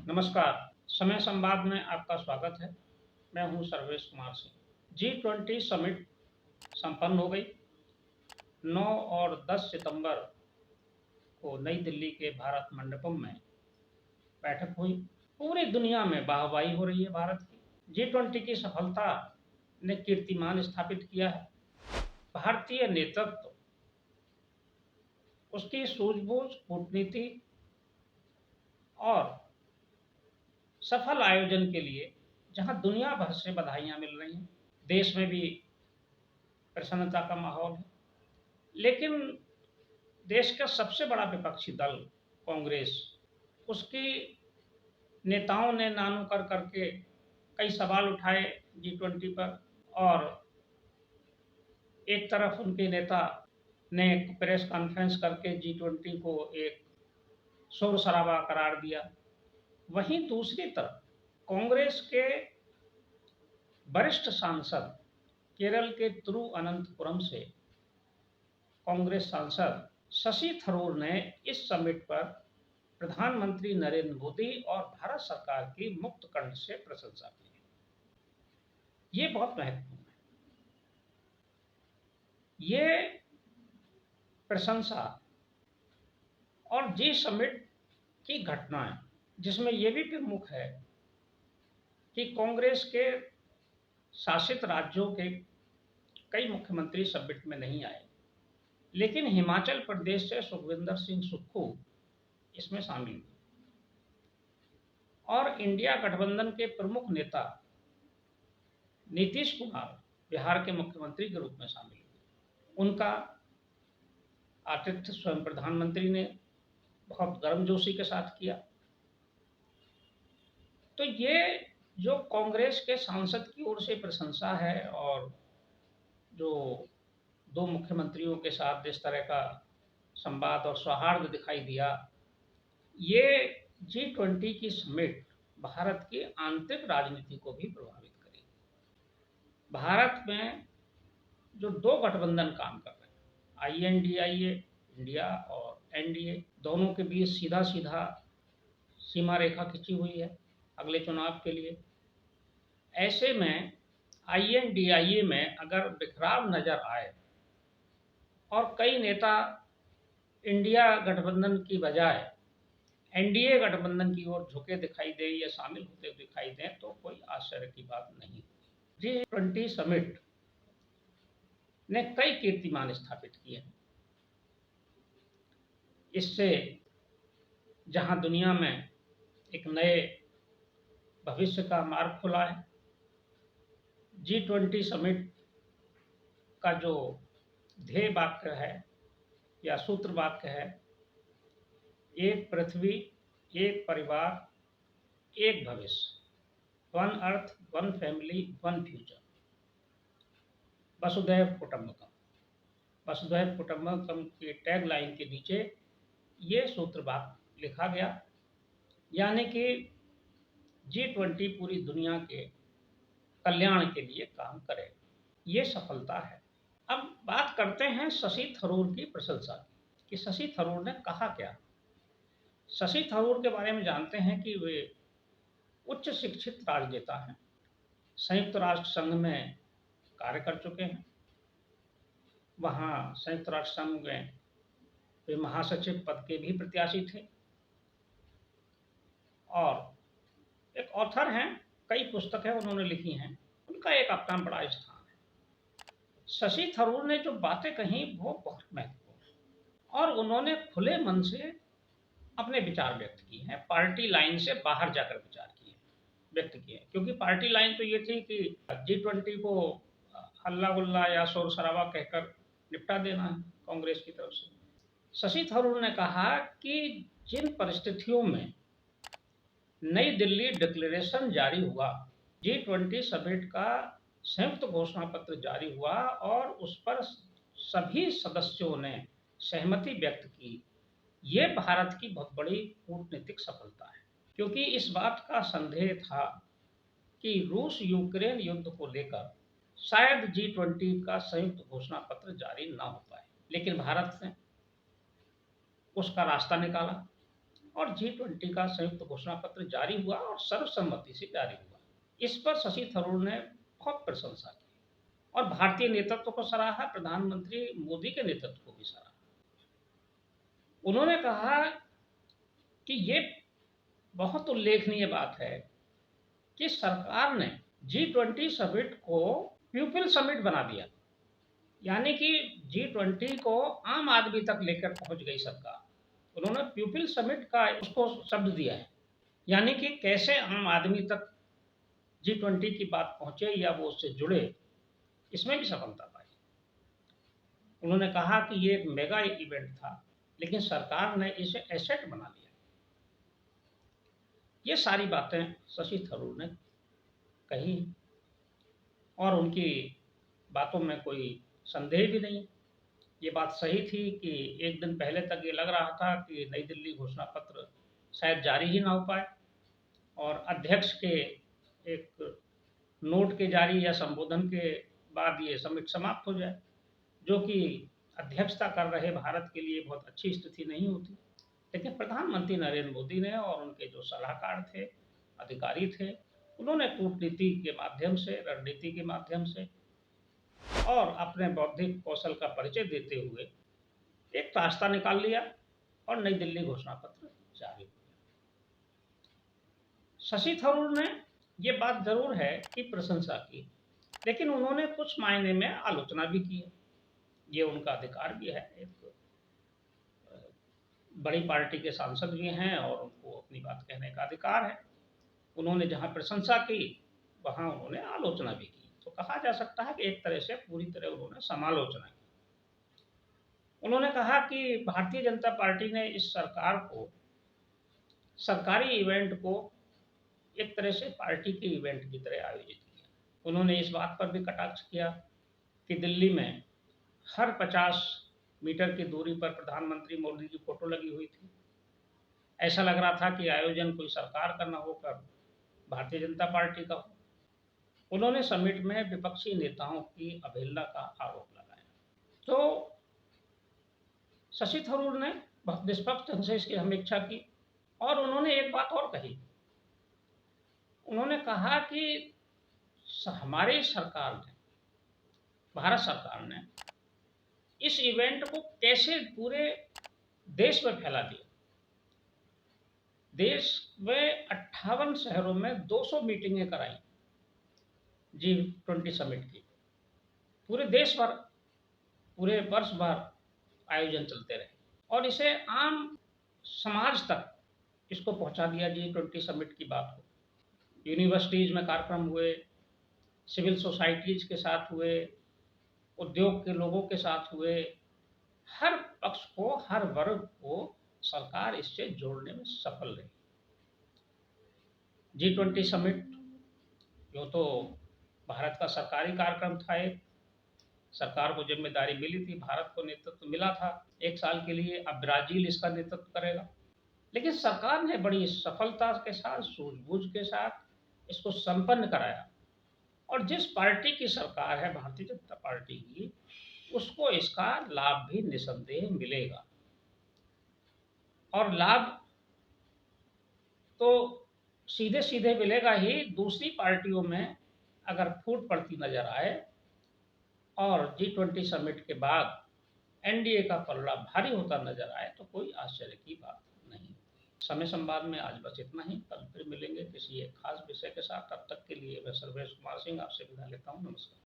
नमस्कार। समय संवाद में आपका स्वागत है। मैं हूं सर्वेश कुमार सिंह। G20 समिट संपन्न हो गई। 9 और 10 सितंबर को नई दिल्ली के भारत मंडपम में बैठक हुई। पूरी दुनिया में वाहवाही हो रही है भारत की। G20 की सफलता ने कीर्तिमान स्थापित किया है। भारतीय नेतृत्व, उसकी सूझबूझ, कूटनीति और सफल आयोजन के लिए जहां दुनिया भर से बधाइयां मिल रही हैं, देश में भी प्रसन्नता का माहौल है। लेकिन देश का सबसे बड़ा विपक्षी दल कांग्रेस, उसकी नेताओं ने नानू कर करके कई सवाल उठाए G20 पर। और एक तरफ उनके नेता ने प्रेस कॉन्फ्रेंस करके G20 को एक शोर शराबा करार दिया। वहीं दूसरी तरफ कांग्रेस के वरिष्ठ सांसद, केरल के तिरुवनंतपुरम से कांग्रेस सांसद शशि थरूर ने इस समिट पर प्रधानमंत्री नरेंद्र मोदी और भारत सरकार की मुक्त कंठ से प्रशंसा की। ये बहुत महत्वपूर्ण है। ये प्रशंसा और जी समिट की घटनाएं, जिसमें यह भी प्रमुख है कि कांग्रेस के शासित राज्यों के कई मुख्यमंत्री समिट में नहीं आए, लेकिन हिमाचल प्रदेश से सुखविंदर सिंह सुक्खू इसमें शामिल हुए और इंडिया गठबंधन के प्रमुख नेता नीतीश कुमार बिहार के मुख्यमंत्री के रूप में शामिल हुए। उनका आतिथ्य स्वयं प्रधानमंत्री ने बहुत गर्मजोशी के साथ किया। तो ये जो कांग्रेस के सांसद की ओर से प्रशंसा है और जो दो मुख्यमंत्रियों के साथ जिस तरह का संवाद और सौहार्द दिखाई दिया, ये G20 की समिट भारत की आंतरिक राजनीति को भी प्रभावित करेगी। भारत में जो दो गठबंधन काम कर रहे हैं, INDIA इंडिया और NDA, दोनों के बीच सीधा सीधा सीमा रेखा खिंची हुई है अगले चुनाव के लिए। ऐसे में INDIA में अगर बिखराव नजर आए और कई नेता इंडिया गठबंधन की बजाय NDA गठबंधन की ओर झुके दिखाई दे या शामिल होते दिखाई दें, तो कोई आश्चर्य की बात नहीं। G20 समिट ने कई कीर्तिमान स्थापित किए हैं। इससे जहां दुनिया में एक नए भविष्य का मार्ग खुला है, G20 समिट का जो ध्येय वाक्य है या सूत्र वाक्य है, एक पृथ्वी, एक परिवार, एक भविष्य, one earth, one family, one future, वसुधैव कुटुंबकम। वसुधैव कुटुंबकम की टैग लाइन के नीचे ये सूत्र वाक्य लिखा गया, यानी कि G20 पूरी दुनिया के कल्याण के लिए काम करे। ये सफलता है। अब बात करते हैं शशि थरूर की प्रशंसा की, कि शशि थरूर ने कहा क्या। शशि थरूर के बारे में जानते हैं कि वे उच्च शिक्षित राजनेता हैं, संयुक्त राष्ट्र संघ में कार्य कर चुके हैं। वहाँ संयुक्त राष्ट्र संघ में वे महासचिव पद के भी प्रत्याशी थे और एक ऑथर हैं, कई पुस्तकें उन्होंने लिखी हैं, उनका एक अपना बड़ा स्थान है। शशि थरूर ने जो बातें कही वो बहुत महत्वपूर्ण है और उन्होंने खुले मन से अपने विचार व्यक्त किए हैं, पार्टी लाइन से बाहर जाकर विचार किए व्यक्त किए। क्योंकि पार्टी लाइन तो ये थी कि G20 को हल्ला गुल्ला या शोर शराबा कहकर निपटा देना है कांग्रेस की तरफ से। शशि थरूर ने कहा कि जिन परिस्थितियों में नई दिल्ली डिक्लेरेशन जारी हुआ, G20 समिट का संयुक्त घोषणा पत्र जारी हुआ और उस पर सभी सदस्यों ने सहमति व्यक्त की, ये भारत की बहुत बड़ी कूटनीतिक सफलता है। क्योंकि इस बात का संदेह था कि रूस यूक्रेन युद्ध को लेकर शायद G20 का संयुक्त घोषणा पत्र जारी ना हो पाए, लेकिन भारत ने उसका रास्ता निकाला और G20 का संयुक्त घोषणा पत्र जारी हुआ और सर्वसम्मति से जारी हुआ। इस पर शशि थरूर ने बहुत प्रशंसा की और भारतीय नेतृत्व को सराहा, प्रधानमंत्री मोदी के नेतृत्व को भी सराहा। उन्होंने कहा कि ये बहुत उल्लेखनीय बात है कि सरकार ने G20 समिट को पीपल समिट बना दिया, यानी कि G20 को आम आदमी तक लेकर पहुंच गई सरकार। उन्होंने पीपल समिट का उसको शब्द दिया है, यानी कि कैसे आम आदमी तक G20 की बात पहुंचे या वो उससे जुड़े, इसमें भी सफलता पाई। उन्होंने कहा कि ये एक मेगा इवेंट था, लेकिन सरकार ने इसे एसेट बना लिया। ये सारी बातें शशि थरूर ने कही और उनकी बातों में कोई संदेह भी नहीं। ये बात सही थी कि एक दिन पहले तक ये लग रहा था कि नई दिल्ली घोषणा पत्र शायद जारी ही ना हो पाए और अध्यक्ष के एक नोट के जारी या संबोधन के बाद ये समिट समाप्त हो जाए, जो कि अध्यक्षता कर रहे भारत के लिए बहुत अच्छी स्थिति नहीं होती। लेकिन प्रधानमंत्री नरेंद्र मोदी ने और उनके जो सलाहकार थे, अधिकारी थे, उन्होंने कूटनीति के माध्यम से, रणनीति के माध्यम से और अपने बौद्धिक कौशल का परिचय देते हुए एक रास्ता निकाल लिया और नई दिल्ली घोषणा पत्र जारी हो गया। शशि थरूर ने ये बात जरूर है कि प्रशंसा की, लेकिन उन्होंने कुछ मायने में आलोचना भी की है। ये उनका अधिकार भी है, एक बड़ी पार्टी के सांसद भी हैं और उनको अपनी बात कहने का अधिकार है। उन्होंने जहाँ प्रशंसा की, वहाँ उन्होंने आलोचना भी की। तो कहा जा सकता है कि एक तरह से पूरी तरह उन्होंने समालोचना की। उन्होंने कहा कि भारतीय जनता पार्टी ने इस सरकार को, सरकारी इवेंट को एक तरह से पार्टी के इवेंट की तरह आयोजित किया। उन्होंने इस बात पर भी कटाक्ष किया कि दिल्ली में हर 50 मीटर की दूरी पर प्रधानमंत्री मोदी की फोटो लगी हुई थी। ऐसा लग रहा था कि आयोजन कोई सरकार का न होकर भारतीय जनता पार्टी का हो। उन्होंने समिट में विपक्षी नेताओं की अवहेलना का आरोप लगाया। तो शशि थरूर ने बहुत निष्पक्ष ढंग से इसकी समीक्षा की और उन्होंने एक बात और कही। उन्होंने कहा कि हमारी सरकार ने, भारत सरकार ने इस इवेंट को कैसे पूरे देश में फैला दिया। देश में 58 शहरों में 200 मीटिंगें कराई G20 समिट की। पूरे देश भर, पूरे वर्ष भर आयोजन चलते रहे और इसे आम समाज तक इसको पहुंचा दिया G20 समिट की बात को। यूनिवर्सिटीज में कार्यक्रम हुए, सिविल सोसाइटीज के साथ हुए, उद्योग के लोगों के साथ हुए, हर पक्ष को, हर वर्ग को सरकार इससे जोड़ने में सफल रही। G20 समिट जो तो भारत का सरकारी कार्यक्रम था, एक सरकार को जिम्मेदारी मिली थी, भारत को नेतृत्व मिला था 1 साल के लिए। अब ब्राजील इसका नेतृत्व करेगा, लेकिन सरकार ने बड़ी सफलता के साथ, सूझबूझ के साथ इसको संपन्न कराया। और जिस पार्टी की सरकार है, भारतीय जनता पार्टी की, उसको इसका लाभ भी निसंदेह मिलेगा। और लाभ तो सीधे सीधे मिलेगा ही, दूसरी पार्टियों में अगर फूट पड़ती नजर आए और G20 समिट के बाद एनडीए का पलड़ा भारी होता नजर आए तो कोई आश्चर्य की बात नहीं। समय संवाद में आज बस इतना ही। कल फिर मिलेंगे किसी एक खास विषय के साथ। तब तक के लिए मैं सर्वेश कुमार सिंह आपसे विदा लेता हूँ। नमस्कार।